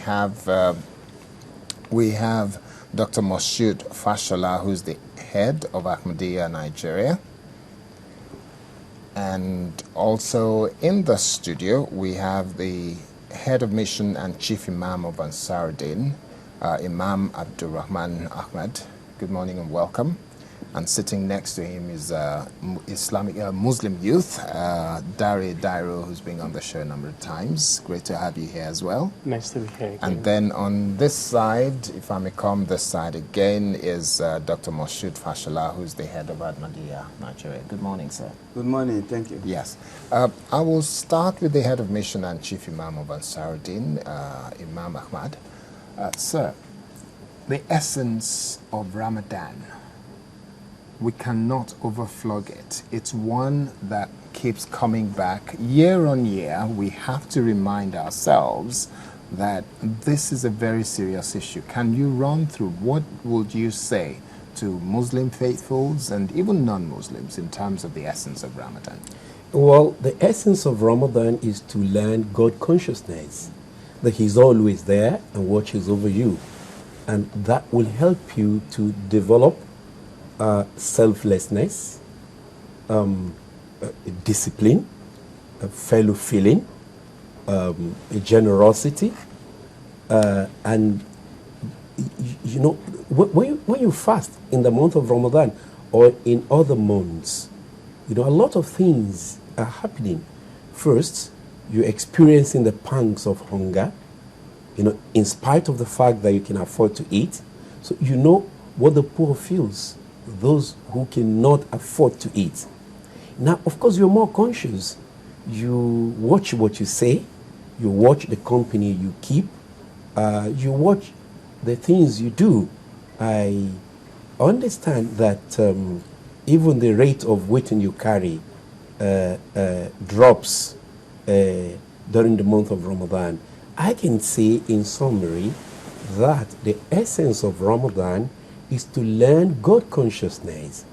have Dr. Moshood Fashola, who's the head of Ahmadiyya Nigeria. And also in the studio, we have the head of mission and chief imam of Ansaruddin, Imam Abdurrahman Ahmed. Good morning and welcome. And sitting next to him is Muslim youth, Dari Dairo, who's been on the show a number of times. Great to have you here as well. Nice to be here again. And then on this side, if I may come this side again, is Dr. Moshood Fashola, who's the head of Ahmadiyya Nigeria. Good morning, sir. Good morning, thank you. Yes. I will start with the head of mission and chief imam of Ansaruddin, Imam Ahmad. Sir, the essence of Ramadan, we cannot overflog it. It's one that keeps coming back year on year. We have to remind ourselves that this is a very serious issue. Can you run through what would you say to Muslim faithfuls and even non-Muslims in terms of the essence of Ramadan? Well, the essence of Ramadan is to learn God consciousness, that He's always there and watches over you. And that will help you to develop selflessness, discipline, fellow feeling, generosity, and you know, when you fast in the month of Ramadan or in other months, you know, a lot of things are happening. First, you're experiencing the pangs of hunger, you know, in spite of the fact that you can afford to eat. So you know what the poor feels, those who cannot afford to eat. Now, of course, you're more conscious. You watch what you say, you watch the company you keep, you watch the things you do. I understand that even the rate of weight you carry drops during the month of Ramadan. I can say in summary that the essence of Ramadan is to learn God consciousness.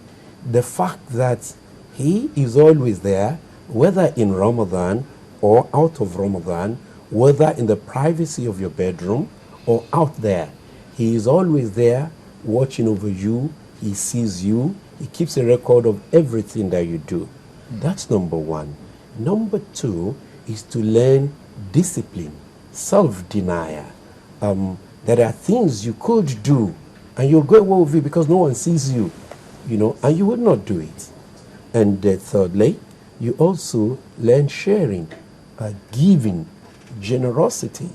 The fact that He is always there, whether in Ramadan or out of Ramadan, whether in the privacy of your bedroom or out there. He is always there watching over you. He sees you. He keeps a record of everything that you do. That's number one. Number two is to learn discipline, self-denial. There are things you could do and you'll go away with it because no one sees you, you know, and you will not do it. And thirdly, you also learn sharing, giving, generosity,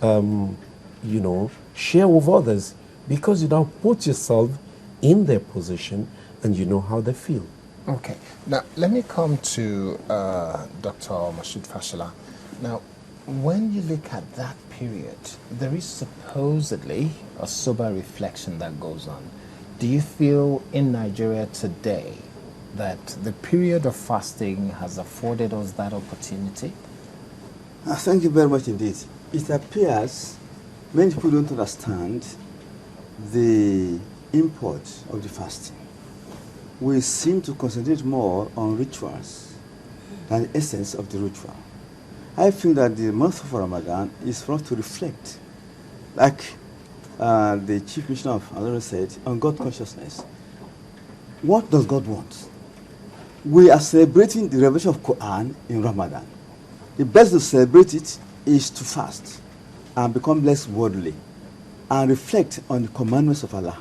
you know, share with others because you now put yourself in their position and you know how they feel. Okay. Now, let me come to Dr. Moshood Fashola. Now, when you look at that period, there is supposedly a sober reflection that goes on. Do you feel in Nigeria today that the period of fasting has afforded us that opportunity? Thank you very much indeed. It appears many people don't understand the import of the fasting. We seem to concentrate more on rituals than the essence of the ritual. I feel that the month of Ramadan is for us to reflect, like the chief missioner of Allah said, on God consciousness. What does God want? We are celebrating the revelation of Quran in Ramadan. The best to celebrate it is to fast and become less worldly and reflect on the commandments of Allah.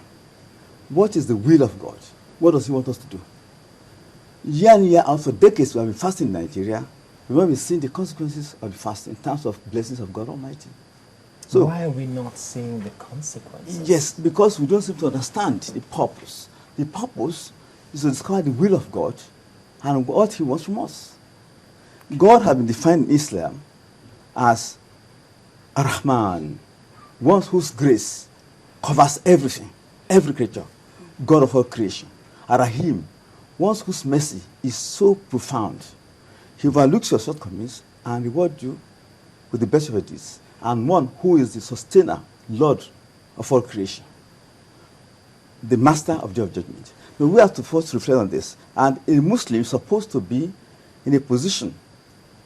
What is the will of God? What does He want us to do? Year in, year out, for decades we have been fasting in Nigeria. We have been seeing the consequences of the fast in terms of blessings of God Almighty. So why are we not seeing the consequences? Yes, because we don't seem to understand the purpose. The purpose is to discover the will of God and what He wants from us. God has been defined in Islam as Ar-Rahman, one whose grace covers everything, every creature, God of all creation. Ar-Rahim, one whose mercy is so profound. He overlooks your shortcomings and rewards you with the best of your deeds. And one who is the sustainer, Lord of all creation, the master of the day of judgment. But we have to first reflect on this. And a Muslim is supposed to be in a position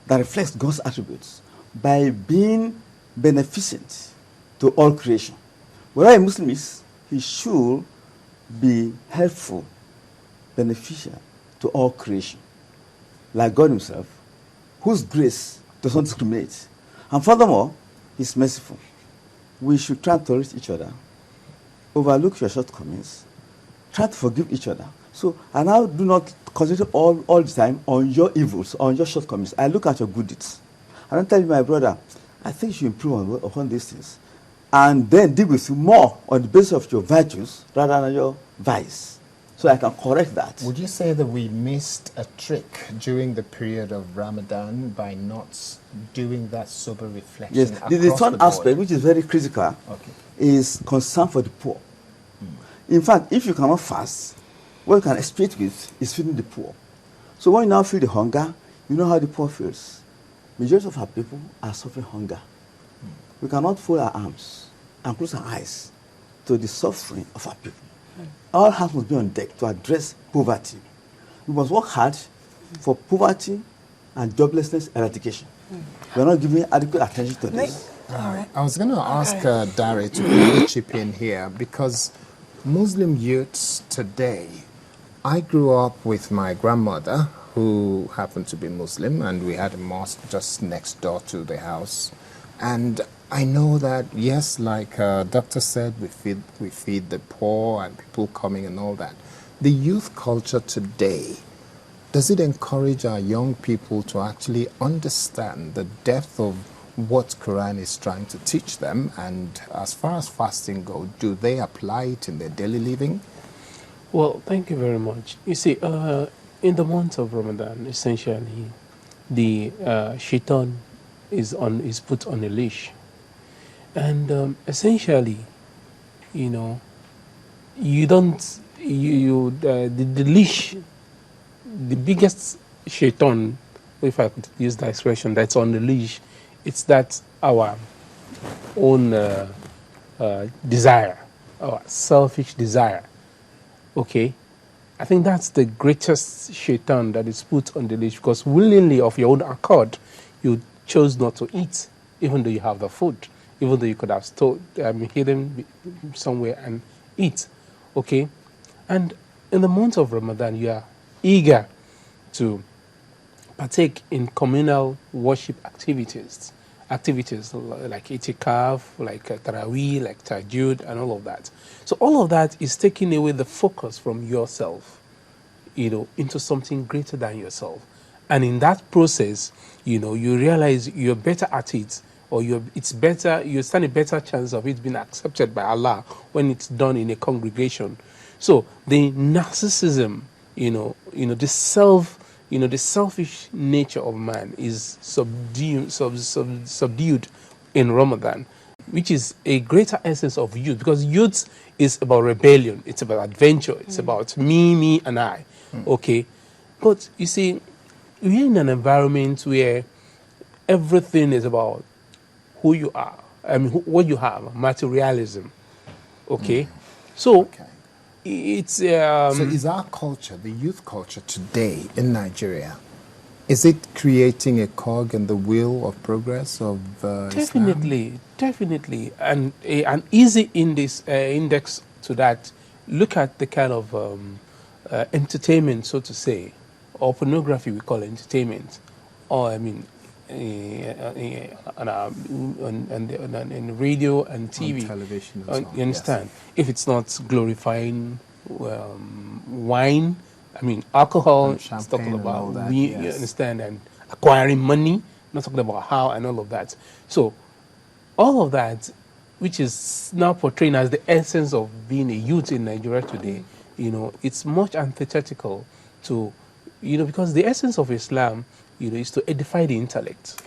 that reflects God's attributes by being beneficent to all creation. Whatever a Muslim is, he should be helpful, beneficial to all creation, like God himself, whose grace does not discriminate. And furthermore, he's merciful. We should try to tolerate each other, overlook your shortcomings, try to forgive each other. So I now do not concentrate all the time on your evils, on your shortcomings. I look at your good deeds. I don't tell you, my brother, I think you should improve upon these things. And then deal with you more on the basis of your virtues rather than your vice. So I can correct that. Would you say that we missed a trick during the period of Ramadan by not doing that sober reflection? Yes, the third board? aspect, which is very critical, is concern for the poor. In fact, if you cannot fast, what you can expiate with is feeding the poor. So when you now feel the hunger, you know how the poor feels. Majority of our people are suffering hunger. We cannot fold our arms and close our eyes to the suffering of our people. All hands must be on deck to address poverty. We must work hard for poverty and joblessness eradication. We are not giving adequate attention to this. I was going to ask Dare to really chip in here, because Muslim youths today, I grew up with my grandmother, who happened to be Muslim, and we had a mosque just next door to the house. And I know that, yes, like Doctor said, we feed the poor and people coming and all that. The youth culture today, does it encourage our young people to actually understand the depth of what Quran is trying to teach them? And as far as fasting goes, do they apply it in their daily living? Well, thank you very much. You see, in the month of Ramadan, essentially, the shaitan is put on a leash. And essentially, you know, the leash, the biggest shaitan, if I could use that expression, that's on the leash, it's that our own desire, our selfish desire. Okay? I think that's the greatest shaitan that is put on the leash, because willingly of your own accord, you chose not to eat, even though you have the food, even though you could have hidden somewhere and eat. Okay? And in the month of Ramadan, you are eager to partake in communal worship activities like itikaf, like tarawih, like tahajjud, and all of that. So all of that is taking away the focus from yourself, you know, into something greater than yourself. And in that process, you know, you realize you're better at it, or you stand a better chance of it being accepted by Allah when it's done in a congregation. So the narcissism, the selfish nature of man is subdued in Ramadan, which is a greater essence of youth, because youth is about rebellion, it's about adventure, it's about me, and I. Okay? But you see, we're in an environment where everything is about who you are, what you have, materialism. Okay? So, it's... so is our culture, the youth culture today in Nigeria, is it creating a cog in the wheel of progress of Islam? Definitely. And an easy index to that, look at the kind of entertainment, so to say, or pornography we call entertainment, or in radio and TV, on television and so on. You understand? Yes. If it's not glorifying wine, alcohol, it's talking about that, you understand, and acquiring money, not talking about how and all of that. So all of that, which is now portraying as the essence of being a youth in Nigeria today, it's much antithetical to, because the essence of Islam, is to edify the intellect.